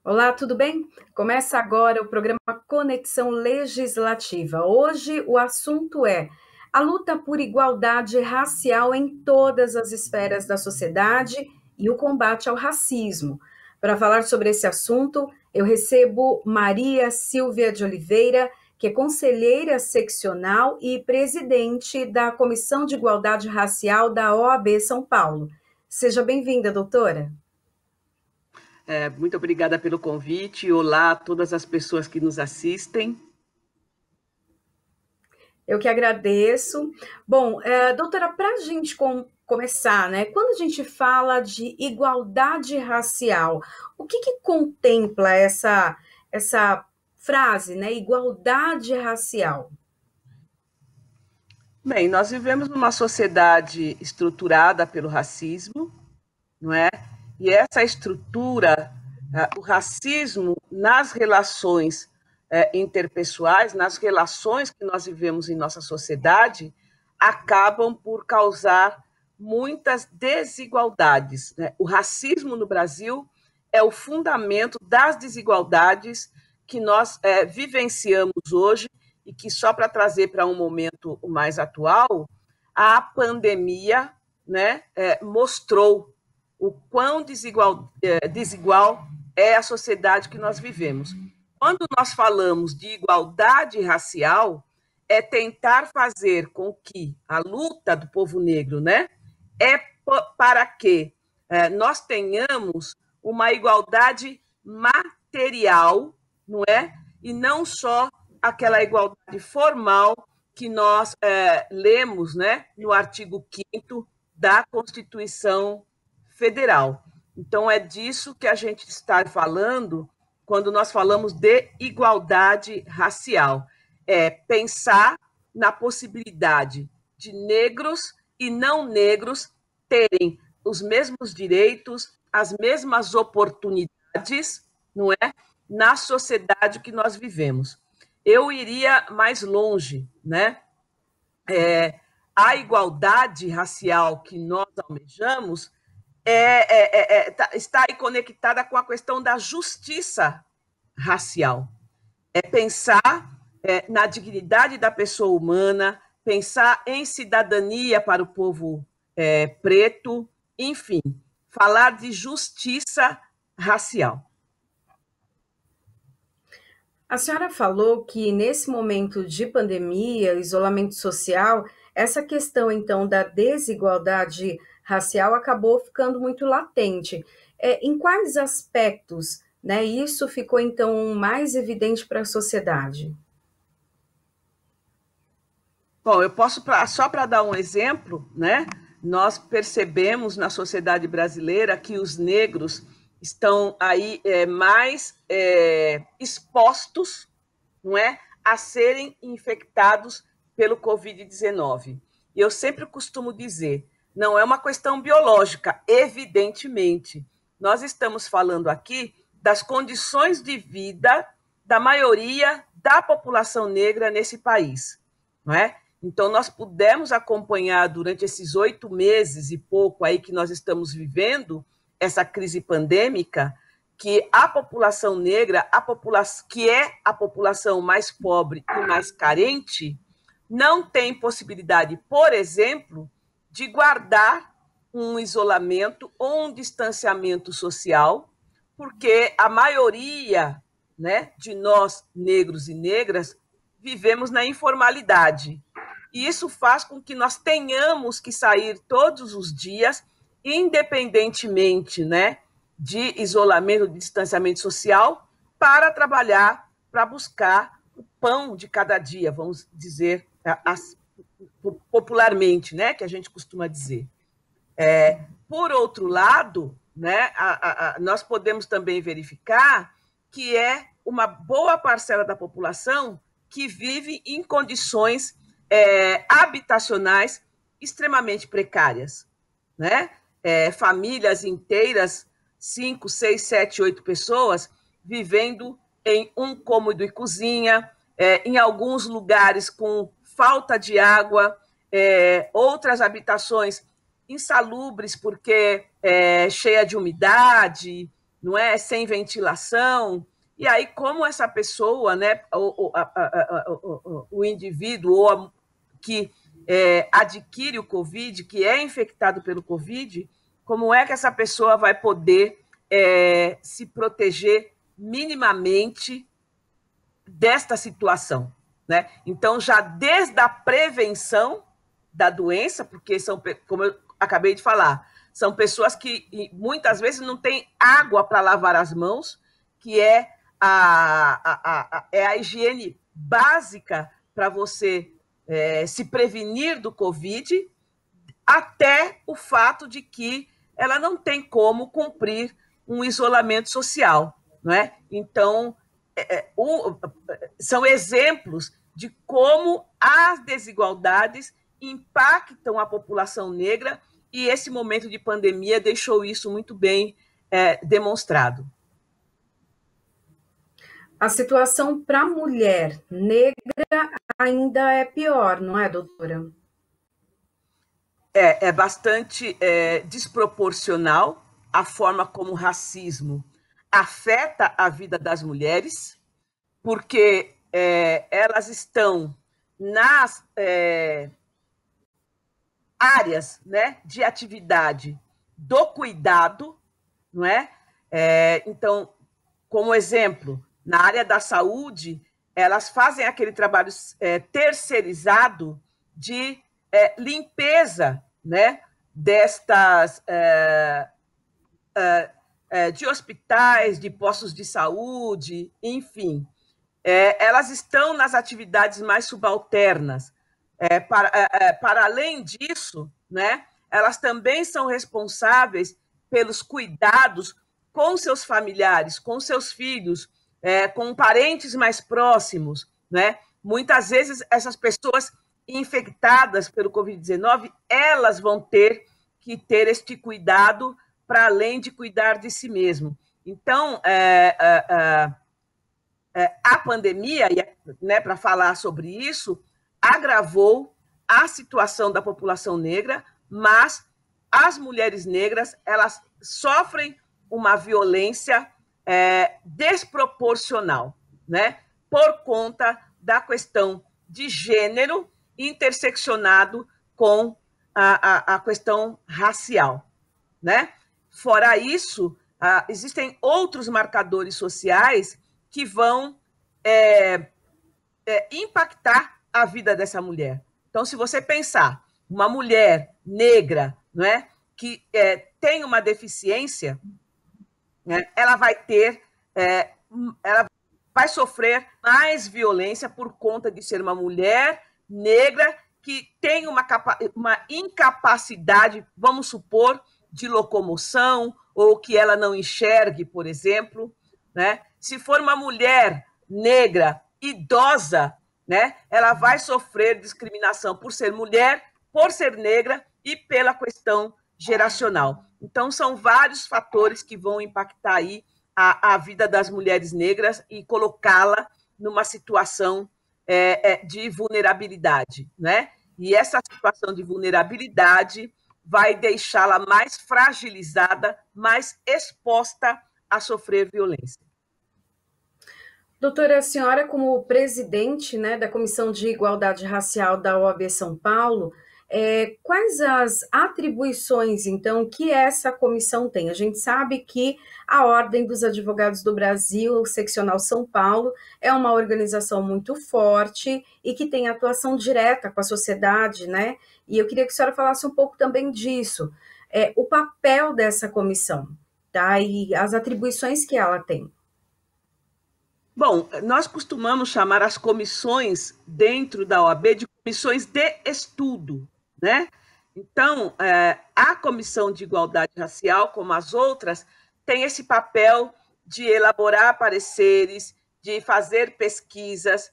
Olá, tudo bem? Começa agora o programa Conexão Legislativa. Hoje o assunto é a luta por igualdade racial em todas as esferas da sociedade e o combate ao racismo. Para falar sobre esse assunto, eu recebo Maria Silvia de Oliveira, que é conselheira seccional e presidente da Comissão de Igualdade Racial da OAB São Paulo. Seja bem-vinda, doutora. Muito obrigada pelo convite. Olá a todas as pessoas que nos assistem. Eu que agradeço. Bom, doutora, para a gente começar, né? Quando a gente fala de igualdade racial, o que contempla essa frase, né? Igualdade racial. Bem, nós vivemos numa sociedade estruturada pelo racismo, não é? E essa estrutura, o racismo nas relações interpessoais, nas relações que nós vivemos em nossa sociedade, acabam por causar muitas desigualdades, né? O racismo no Brasil é o fundamento das desigualdades que nós vivenciamos hoje e que, só para trazer para um momento mais atual, a pandemia, né, mostrou o quão desigual é a sociedade que nós vivemos. Quando nós falamos de igualdade racial, é tentar fazer com que a luta do povo negro, né, é para que nós tenhamos uma igualdade material, não é? E não só aquela igualdade formal que nós lemos, né, no artigo 5º da Constituição Federal. Então, é disso que a gente está falando quando nós falamos de igualdade racial. É pensar na possibilidade de negros e não negros terem os mesmos direitos, as mesmas oportunidades, não é? Na sociedade que nós vivemos. Eu iria mais longe, né? A igualdade racial que nós almejamos está aí conectada com a questão da justiça racial. É pensar na dignidade da pessoa humana, pensar em cidadania para o povo preto, enfim, falar de justiça racial. A senhora falou que nesse momento de pandemia, isolamento social, essa questão então da desigualdade racial acabou ficando muito latente. Em quais aspectos, né, isso ficou então mais evidente para a sociedade? Bom, eu posso, só para dar um exemplo, né? Nós percebemos na sociedade brasileira que os negros estão aí mais expostos, não é, a serem infectados pelo Covid-19. E eu sempre costumo dizer, não é uma questão biológica, evidentemente. Nós estamos falando aqui das condições de vida da maioria da população negra nesse país, não é? Então, nós pudemos acompanhar durante esses 8 meses e pouco aí que nós estamos vivendo essa crise pandêmica, que a população negra, que é a população mais pobre e mais carente, não tem possibilidade, por exemplo, de guardar um isolamento ou um distanciamento social, porque a maioria, né, de nós, negros e negras, vivemos na informalidade. E isso faz com que nós tenhamos que sair todos os dias, independentemente, né, de isolamento, de distanciamento social, para trabalhar, para buscar o pão de cada dia, vamos dizer popularmente, né, que a gente costuma dizer. Por outro lado, né, nós podemos também verificar que é uma boa parcela da população que vive em condições habitacionais extremamente precárias, né? Famílias inteiras, 5, 6, 7, 8 pessoas, vivendo em um cômodo e cozinha, em alguns lugares com falta de água, outras habitações insalubres porque cheia de umidade, não é? Sem ventilação. E aí, como essa pessoa, né, o indivíduo que adquire o Covid, que é infectado pelo Covid, como é que essa pessoa vai poder se proteger minimamente desta situação, né? Então, já desde a prevenção da doença, porque são, como eu acabei de falar, são pessoas que muitas vezes não têm água para lavar as mãos, que é a higiene básica para você se prevenir do Covid, até o fato de que ela não tem como cumprir um isolamento social, não é? Então, são exemplos de como as desigualdades impactam a população negra, e esse momento de pandemia deixou isso muito bem demonstrado. A situação para a mulher negra ainda é pior, não é, doutora? É bastante desproporcional a forma como o racismo afeta a vida das mulheres, porque elas estão nas áreas, né, de atividade do cuidado, não é? Então, como exemplo, na área da saúde, elas fazem aquele trabalho terceirizado de limpeza, né, destas de hospitais, de postos de saúde, enfim. Elas estão nas atividades mais subalternas. Para além disso, né, elas também são responsáveis pelos cuidados com seus familiares, com seus filhos, com parentes mais próximos, né? Muitas vezes essas pessoas infectadas pelo Covid-19, elas vão ter que ter este cuidado para além de cuidar de si mesmo. Então, a pandemia, né, para falar sobre isso, agravou a situação da população negra, mas as mulheres negras, elas sofrem uma violência desproporcional, né, por conta da questão de gênero interseccionado com a questão racial, né? Fora isso, existem outros marcadores sociais que vão impactar a vida dessa mulher. Então, se você pensar uma mulher negra, não é, que tem uma deficiência, né, ela vai sofrer mais violência por conta de ser uma mulher negra que tem uma incapacidade, vamos supor, de locomoção, ou que ela não enxergue, por exemplo, né? Se for uma mulher negra idosa, né, ela vai sofrer discriminação por ser mulher, por ser negra e pela questão geracional. Então, são vários fatores que vão impactar aí a vida das mulheres negras e colocá-la numa situação de vulnerabilidade, né? E essa situação de vulnerabilidade vai deixá-la mais fragilizada, mais exposta a sofrer violência. Doutora, a senhora, como presidente, né, da Comissão de Igualdade Racial da OAB São Paulo, quais as atribuições, então, que essa comissão tem? A gente sabe que a Ordem dos Advogados do Brasil, Seccional São Paulo, é uma organização muito forte e que tem atuação direta com a sociedade, né? E eu queria que a senhora falasse um pouco também disso, o papel dessa comissão, tá? E as atribuições que ela tem. Bom, nós costumamos chamar as comissões dentro da OAB de comissões de estudo, né? Então, a Comissão de Igualdade Racial, como as outras, tem esse papel de elaborar pareceres, de fazer pesquisas,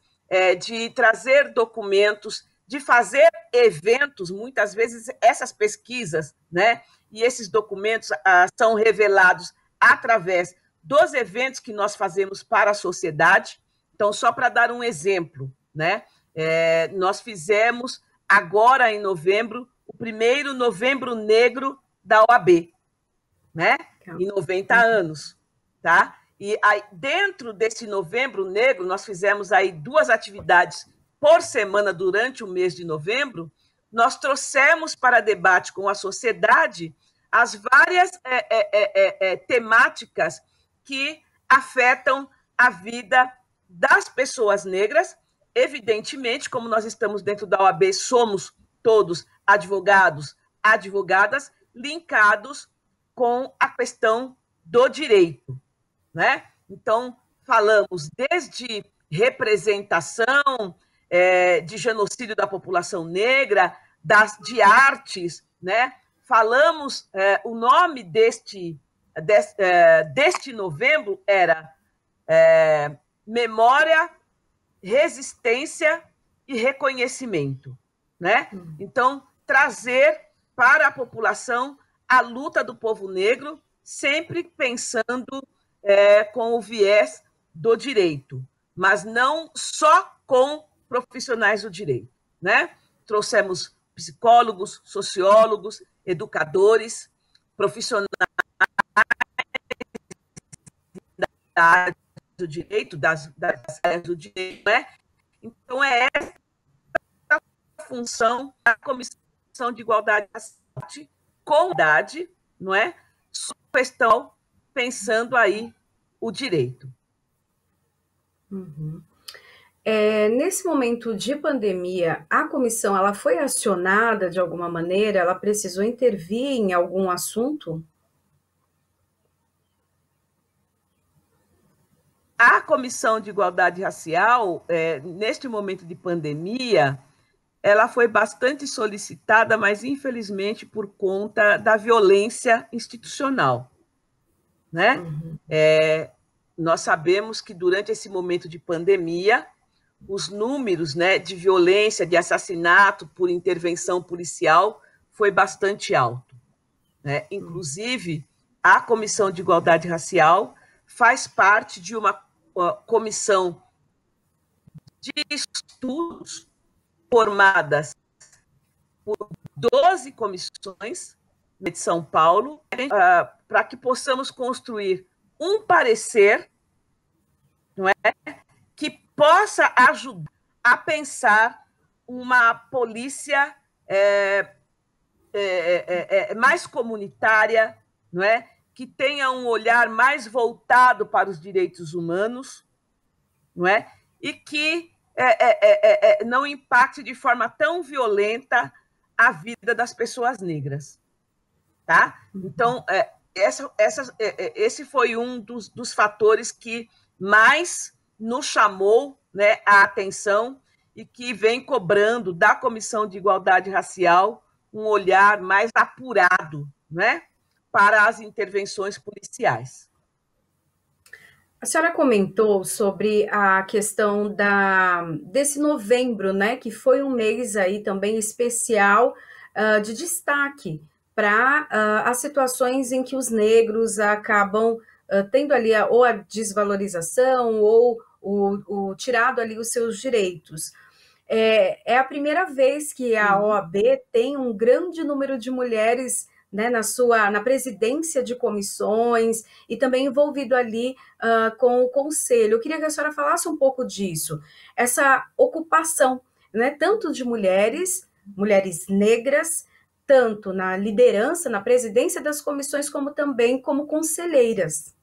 de trazer documentos, de fazer eventos. Muitas vezes essas pesquisas, né, e esses documentos são revelados através dos eventos que nós fazemos para a sociedade. Então, só para dar um exemplo, né, nós fizemos agora em novembro o primeiro Novembro Negro da OAB, né, em 90 anos. tá? E aí, dentro desse Novembro Negro, nós fizemos aí 2 atividades por semana durante o mês de novembro. Nós trouxemos para debate com a sociedade as várias temáticas que afetam a vida das pessoas negras. Evidentemente, como nós estamos dentro da OAB, somos todos advogados, advogadas, linkados com a questão do direito, né? Então, falamos desde representação, de genocídio da população negra, de artes, né? Falamos, o nome deste novembro era Memória, Resistência e Reconhecimento, né? Então, trazer para a população a luta do povo negro, sempre pensando com o viés do direito, mas não só com profissionais do direito, né? Trouxemos psicólogos, sociólogos, educadores, profissionais da área do direito, das áreas do direito, né? Então, é essa a função da Comissão de Igualdade com idade, não é? Sobre a questão, pensando aí o direito. Uhum. Nesse momento de pandemia, a comissão ela foi acionada de alguma maneira? Ela precisou intervir em algum assunto? A Comissão de Igualdade Racial, neste momento de pandemia, ela foi bastante solicitada, mas infelizmente por conta da violência institucional, né? Uhum. Nós sabemos que durante esse momento de pandemia, os números, né, de violência, de assassinato por intervenção policial foi bastante alto, né? Inclusive, a Comissão de Igualdade Racial faz parte de uma comissão de estudos formadas por 12 comissões de São Paulo, para que possamos construir um parecer, não é, que possa ajudar a pensar uma polícia mais comunitária, não é, que tenha um olhar mais voltado para os direitos humanos, não é, e que não impacte de forma tão violenta a vida das pessoas negras, tá? Então, esse foi um dos fatores que mais nos chamou, né, a atenção e que vem cobrando da Comissão de Igualdade Racial um olhar mais apurado, né, para as intervenções policiais. A senhora comentou sobre a questão desse novembro, né, que foi um mês aí também especial de destaque para as situações em que os negros acabam tendo ali ou a desvalorização ou o tirado ali os seus direitos. É a primeira vez que a OAB tem um grande número de mulheres, né, na presidência de comissões e também envolvido ali com o conselho. Eu queria que a senhora falasse um pouco disso, essa ocupação, né, tanto de mulheres negras, tanto na liderança, na presidência das comissões, como também como conselheiras.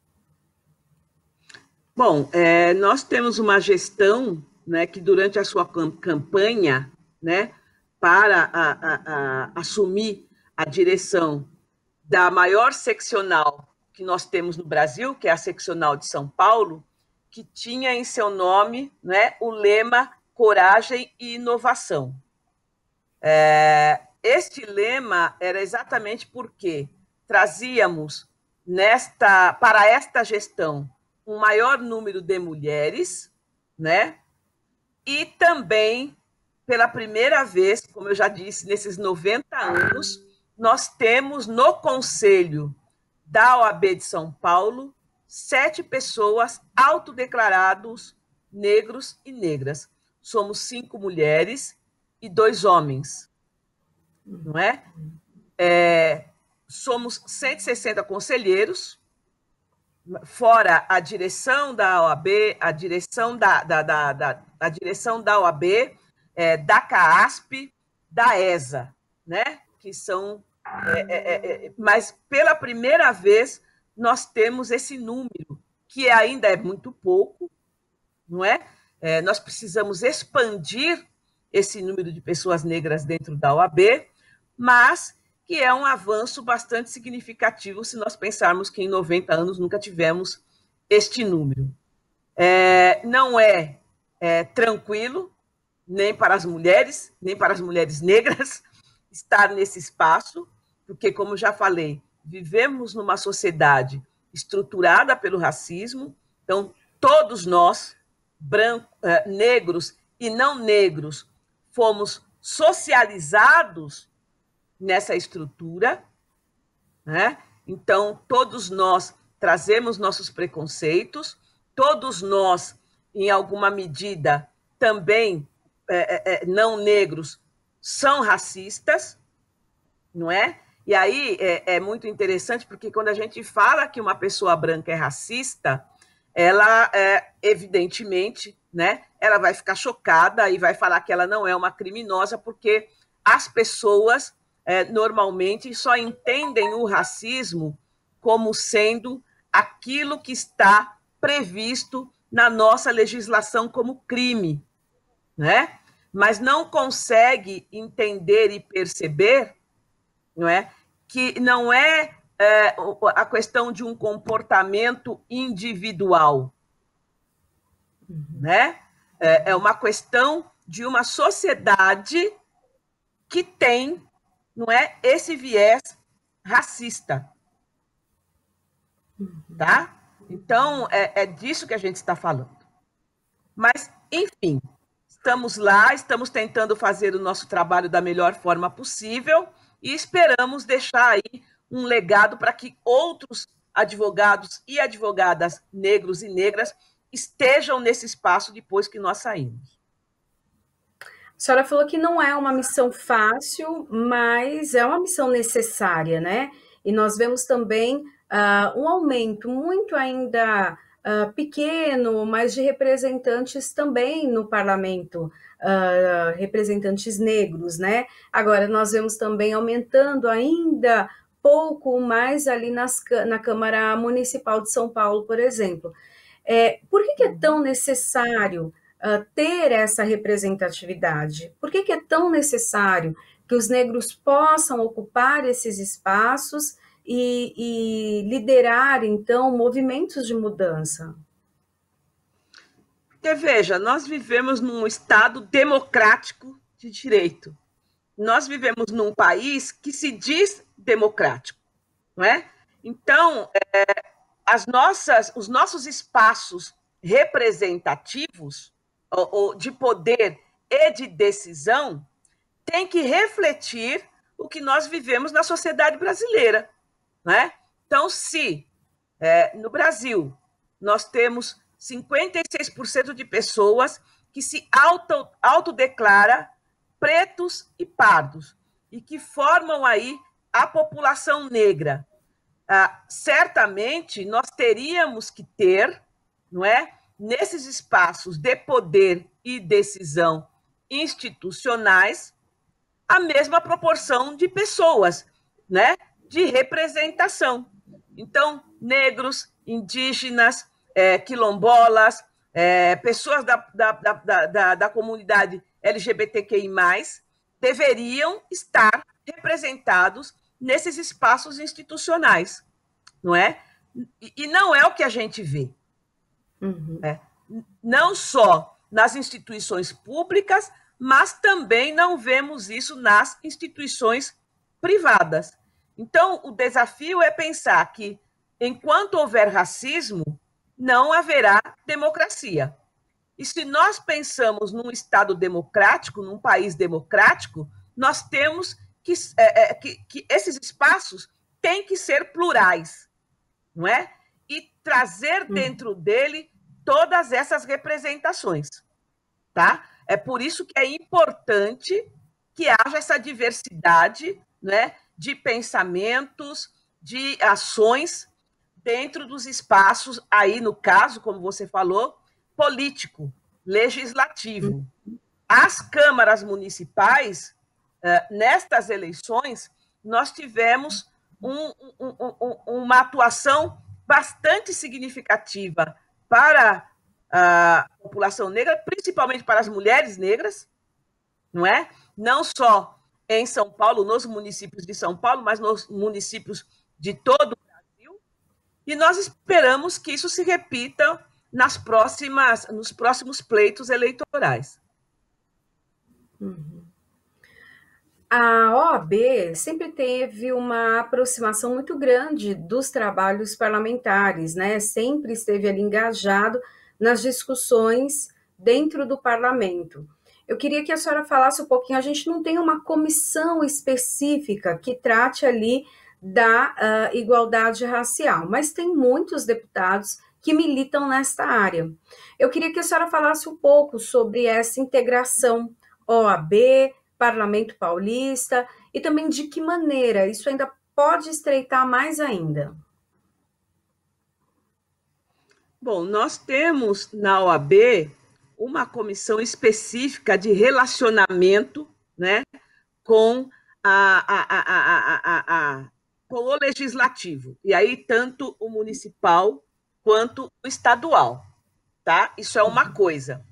Bom, nós temos uma gestão, né, que durante a sua campanha, né, para assumir a direção da maior seccional que nós temos no Brasil, que é a seccional de São Paulo, que tinha em seu nome, né, o lema Coragem e Inovação. Este lema era exatamente porque trazíamos para esta gestão um maior número de mulheres, né? E também, pela primeira vez, como eu já disse, nesses 90 anos, nós temos no Conselho da OAB de São Paulo 7 pessoas autodeclarados negros e negras. Somos 5 mulheres e 2 homens, não é? Somos 160 conselheiros, fora a direção da OAB, a direção a direção da OAB, da CAASP, da ESA, né? Que são, mas pela primeira vez nós temos esse número, que ainda é muito pouco, não é? Nós precisamos expandir esse número de pessoas negras dentro da OAB, mas que é um avanço bastante significativo se nós pensarmos que em 90 anos nunca tivemos este número. Não é tranquilo, nem para as mulheres negras, estar nesse espaço, porque, como já falei, vivemos numa sociedade estruturada pelo racismo, então todos nós, negros e não negros, fomos socializados nessa estrutura, né? Então, todos nós trazemos nossos preconceitos, todos nós, em alguma medida, também não negros, são racistas, não é? E aí é muito interessante, porque quando a gente fala que uma pessoa branca é racista, ela, evidentemente, né, ela vai ficar chocada e vai falar que ela não é uma criminosa, porque as pessoas normalmente só entendem o racismo como sendo aquilo que está previsto na nossa legislação como crime, né? Mas não consegue entender e perceber, não é, que não é a questão de um comportamento individual, né? É uma questão de uma sociedade que tem, não é, esse viés racista, tá? Então, é disso que a gente está falando. Mas, enfim, estamos lá, estamos tentando fazer o nosso trabalho da melhor forma possível e esperamos deixar aí um legado para que outros advogados e advogadas negros e negras estejam nesse espaço depois que nós saímos. A senhora falou que não é uma missão fácil, mas é uma missão necessária, né? E nós vemos também um aumento muito ainda pequeno, mas de representantes também no parlamento, representantes negros, né? Agora, nós vemos também aumentando ainda pouco mais ali na Câmara Municipal de São Paulo, por exemplo. Por que é tão necessário ter essa representatividade? Por que é tão necessário que os negros possam ocupar esses espaços e liderar, então, movimentos de mudança? Porque, veja, nós vivemos num Estado democrático de direito. Nós vivemos num país que se diz democrático, não é? Então, os nossos espaços representativos ou de poder e de decisão têm que refletir o que nós vivemos na sociedade brasileira, né? Então, se no Brasil nós temos 56% de pessoas que se autodeclara pretos e pardos e que formam aí a população negra, certamente nós teríamos que ter, não é, nesses espaços de poder e decisão institucionais, a mesma proporção de pessoas, né, de representação. Então, negros, indígenas, quilombolas, pessoas da comunidade LGBTQI+, deveriam estar representados nesses espaços institucionais, não é? E não é o que a gente vê. Uhum. Não só nas instituições públicas, mas também não vemos isso nas instituições privadas. Então, o desafio é pensar que, enquanto houver racismo, não haverá democracia. E se nós pensamos num Estado democrático, num país democrático, nós temos que esses espaços têm que ser plurais, não é? E trazer dentro dele todas essas representações, tá? É por isso que é importante que haja essa diversidade, né, de pensamentos, de ações dentro dos espaços, aí no caso, como você falou, político, legislativo. As câmaras municipais, nestas eleições, nós tivemos uma atuação bastante significativa para a população negra, principalmente para as mulheres negras, não é? Não só em São Paulo, nos municípios de São Paulo, mas nos municípios de todo o Brasil. E nós esperamos que isso se repita nos próximos pleitos eleitorais. Uhum. A OAB sempre teve uma aproximação muito grande dos trabalhos parlamentares, né? Sempre esteve ali engajado nas discussões dentro do parlamento. Eu queria que a senhora falasse um pouquinho, a gente não tem uma comissão específica que trate ali da igualdade racial, mas tem muitos deputados que militam nesta área. Eu queria que a senhora falasse um pouco sobre essa integração OAB, Parlamento Paulista, e também de que maneira isso ainda pode estreitar mais ainda. Bom, nós temos na OAB uma comissão específica de relacionamento, né, com, com o legislativo, e aí tanto o municipal quanto o estadual, tá? Isso é uma coisa.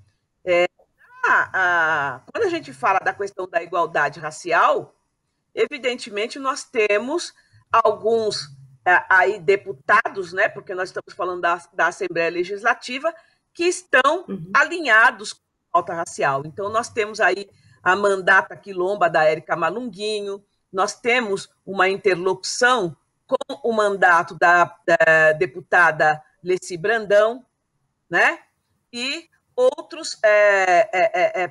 Quando a gente fala da questão da igualdade racial, evidentemente nós temos alguns aí deputados, né, porque nós estamos falando da Assembleia Legislativa, que estão alinhados com a pauta racial. Então, nós temos aí a mandata quilomba da Érica Malunguinho, nós temos uma interlocução com o mandato da deputada Leci Brandão, né, e outros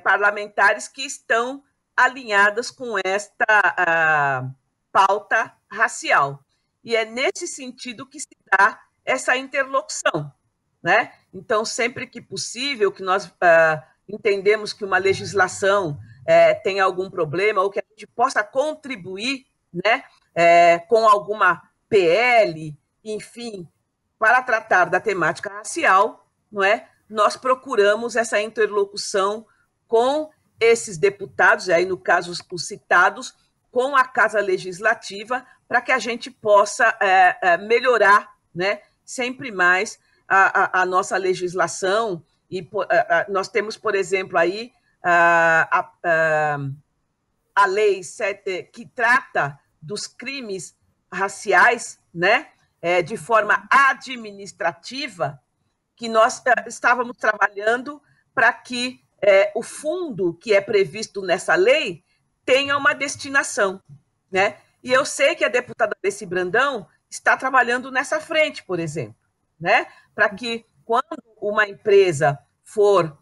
parlamentares que estão alinhadas com esta pauta racial. E é nesse sentido que se dá essa interlocução, né? Então, sempre que possível, que nós entendemos que uma legislação tem algum problema ou que a gente possa contribuir, né, com alguma PL, enfim, para tratar da temática racial, não é? Nós procuramos essa interlocução com esses deputados, e aí no caso os citados, com a Casa Legislativa, para que a gente possa melhorar, né, sempre mais a nossa legislação. E nós temos, por exemplo, aí a lei que trata dos crimes raciais, né, de forma administrativa, que nós estávamos trabalhando para que o fundo que é previsto nessa lei tenha uma destinação, né? E eu sei que a deputada Leci Brandão está trabalhando nessa frente, por exemplo, né? Para que, quando uma empresa for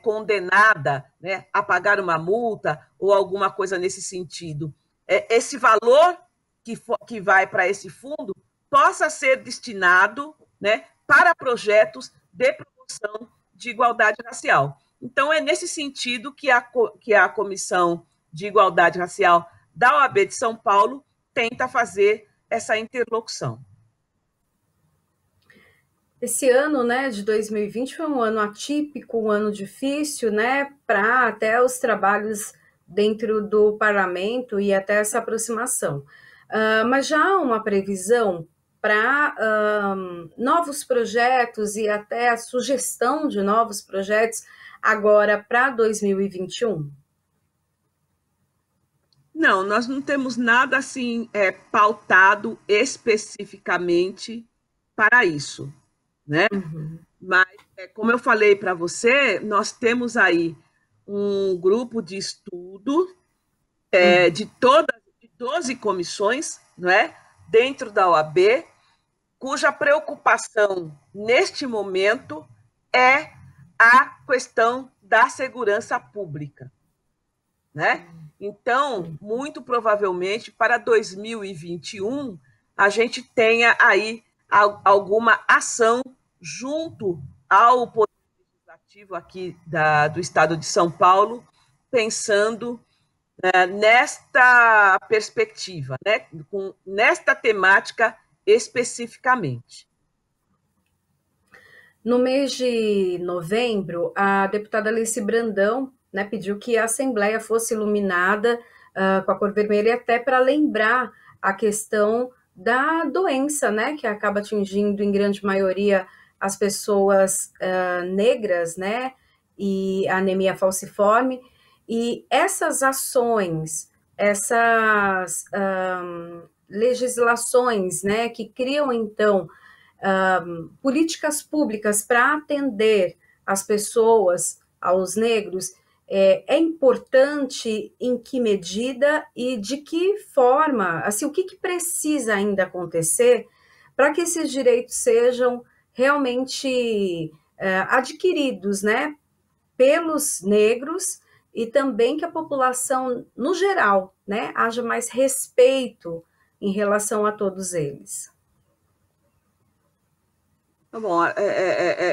condenada, né, a pagar uma multa ou alguma coisa nesse sentido, esse valor que vai para esse fundo possa ser destinado, né, para projetos de promoção de igualdade racial. Então, é nesse sentido que a Comissão de Igualdade Racial da OAB de São Paulo tenta fazer essa interlocução. Esse ano, né, de 2020 foi um ano atípico, um ano difícil, né, para até os trabalhos dentro do parlamento e até essa aproximação. Mas já há uma previsão para novos projetos e até a sugestão de novos projetos agora para 2021? Não, nós não temos nada assim pautado especificamente para isso, né? Mas, como eu falei para você, nós temos aí um grupo de estudo de 12 comissões, não é? Dentro da OAB, cuja preocupação neste momento é a questão da segurança pública, né? Então, muito provavelmente, para 2021, a gente tenha aí alguma ação junto ao Poder Legislativo aqui do Estado de São Paulo, pensando nesta perspectiva, né? Nesta temática especificamente. No mês de novembro, a deputada Alice Brandão, né, pediu que a Assembleia fosse iluminada com a cor vermelha, até para lembrar a questão da doença, né, que acaba atingindo em grande maioria as pessoas negras, né, e a anemia falciforme. E essas ações, essas legislações, né, que criam então políticas públicas para atender as pessoas, aos negros, é importante em que medida e de que forma, assim, o que precisa ainda acontecer para que esses direitos sejam realmente adquiridos, né, pelos negros e também que a população, no geral, né, haja mais respeito em relação a todos eles. Bom,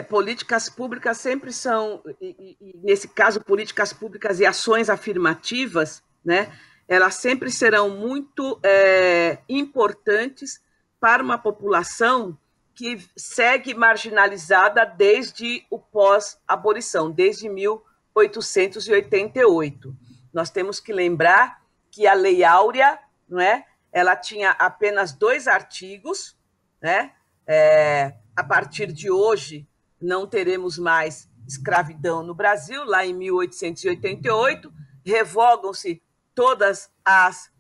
políticas públicas sempre são, e nesse caso, políticas públicas e ações afirmativas, né, elas sempre serão muito importantes para uma população que segue marginalizada desde o pós-abolição, desde 1888. Nós temos que lembrar que a Lei Áurea, não é, ela tinha apenas 2 artigos, né, a partir de hoje, não teremos mais escravidão no Brasil, lá em 1888, revogam-se todas as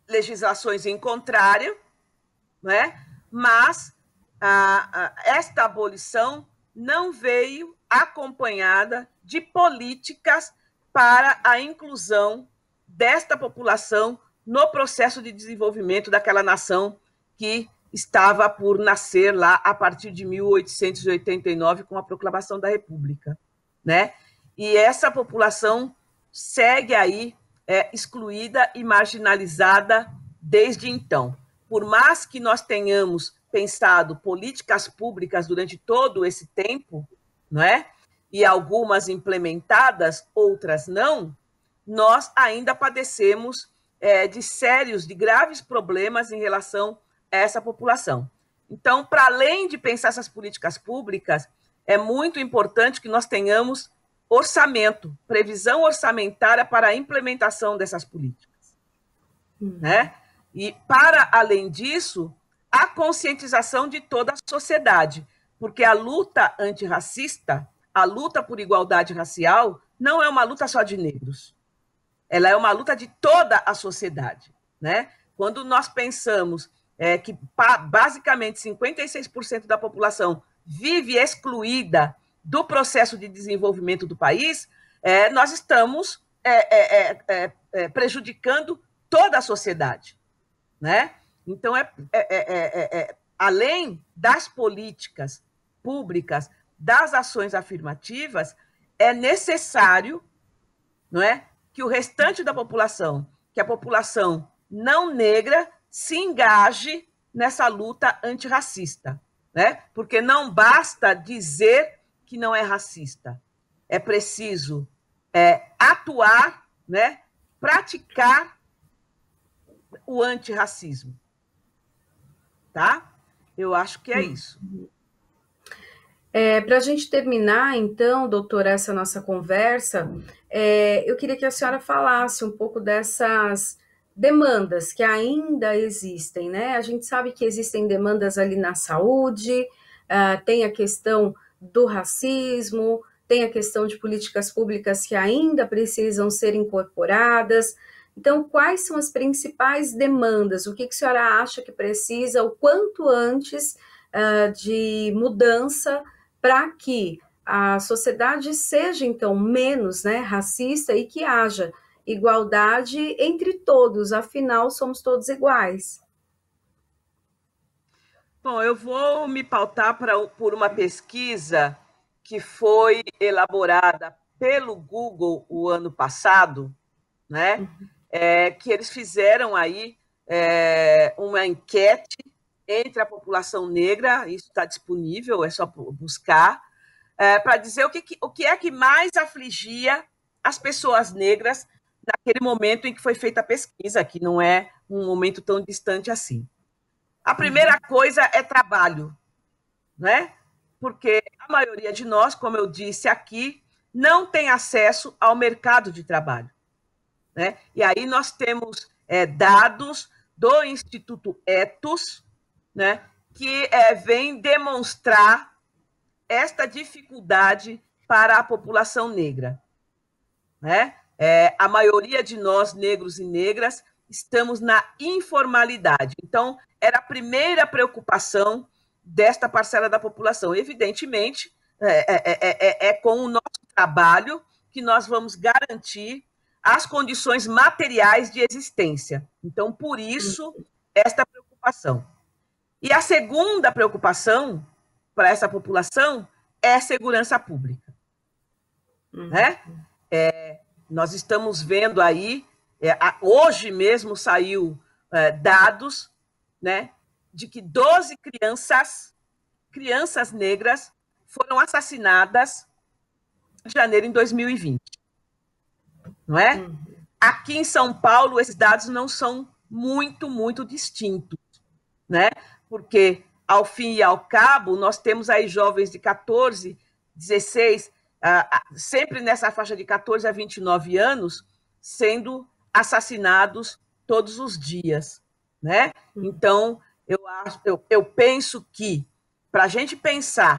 legislações em contrário, né? Mas esta abolição não veio acompanhada de políticas para a inclusão desta população no processo de desenvolvimento daquela nação que estava por nascer lá a partir de 1889, com a proclamação da República, né? E essa população segue aí excluída e marginalizada desde então. Por mais que nós tenhamos pensado políticas públicas durante todo esse tempo, não é? E algumas implementadas, outras não, nós ainda padecemos de graves problemas em relação a essa população. Então, para além de pensar essas políticas públicas, é muito importante que nós tenhamos orçamento, previsão orçamentária para a implementação dessas políticas. Né? E, para além disso, a conscientização de toda a sociedade, porque a luta antirracista, a luta por igualdade racial, não é uma luta só de negros. Ela é uma luta de toda a sociedade. Né? Quando nós pensamos que basicamente 56% da população vive excluída do processo de desenvolvimento do país, nós estamos prejudicando toda a sociedade. Né? Então, além das políticas públicas, das ações afirmativas, é necessário, não é, que o restante da população, que a população não negra, se engaje nessa luta antirracista, né? Porque não basta dizer que não é racista, é preciso atuar, né? Praticar o antirracismo, tá? Eu acho que é isso. Para a gente terminar, então, doutora, essa nossa conversa, eu queria que a senhora falasse um pouco dessas demandas que ainda existem, né? A gente sabe que existem demandas ali na saúde, tem a questão do racismo, tem a questão de políticas públicas que ainda precisam ser incorporadas. Então, quais são as principais demandas? O que a senhora acha que precisa, o quanto antes, de mudança para que a sociedade seja, então, menos, né, racista e que haja igualdade entre todos, afinal, somos todos iguais. Bom, eu vou me pautar por uma pesquisa que foi elaborada pelo Google o ano passado, né? Que eles fizeram aí uma enquete entre a população negra, isso está disponível, é só buscar, para dizer o que é que mais afligia as pessoas negras naquele momento em que foi feita a pesquisa, que não é um momento tão distante assim. A primeira coisa é trabalho. né? Porque a maioria de nós, como eu disse aqui, não tem acesso ao mercado de trabalho, né? E aí nós temos dados do Instituto Ethos, né, que vem demonstrar esta dificuldade para a população negra, né? A maioria de nós, negros e negras, estamos na informalidade. Então, era a primeira preocupação desta parcela da população. Evidentemente, com o nosso trabalho que nós vamos garantir as condições materiais de existência. Então, por isso, esta preocupação. E a segunda preocupação para essa população é segurança pública, né? Nós estamos vendo aí, hoje mesmo saiu dados, né, de que 12 crianças negras foram assassinadas em janeiro de 2020, não é? Aqui em São Paulo, esses dados não são muito distintos, né? Porque, ao fim e ao cabo, nós temos aí jovens de 14, 16, sempre nessa faixa de 14 a 29 anos, sendo assassinados todos os dias, né? Então, eu penso que, para a gente pensar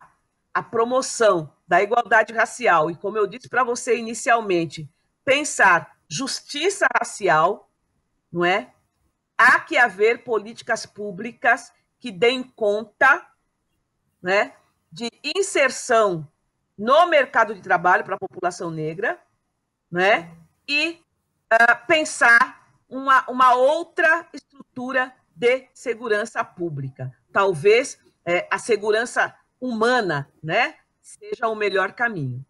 a promoção da igualdade racial, e como eu disse para você inicialmente, pensar justiça racial, não é? Há que haver políticas públicas que deem conta, né, de inserção no mercado de trabalho para a população negra, né, e pensar uma outra estrutura de segurança pública. Talvez a segurança humana, né, seja o melhor caminho.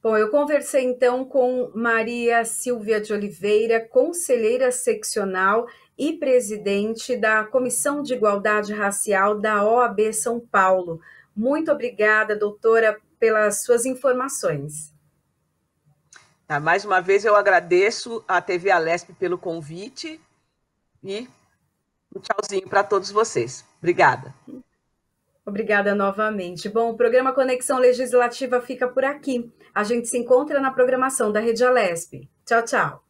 Bom, eu conversei então com Maria Silvia de Oliveira, conselheira seccional e presidente da Comissão de Igualdade Racial da OAB São Paulo. Muito obrigada, doutora, pelas suas informações. Mais uma vez eu agradeço à TV Alesp pelo convite e um tchauzinho para todos vocês. Obrigada. Obrigada novamente. Bom, o programa Conexão Legislativa fica por aqui. A gente se encontra na programação da Rede Alesp. Tchau, tchau.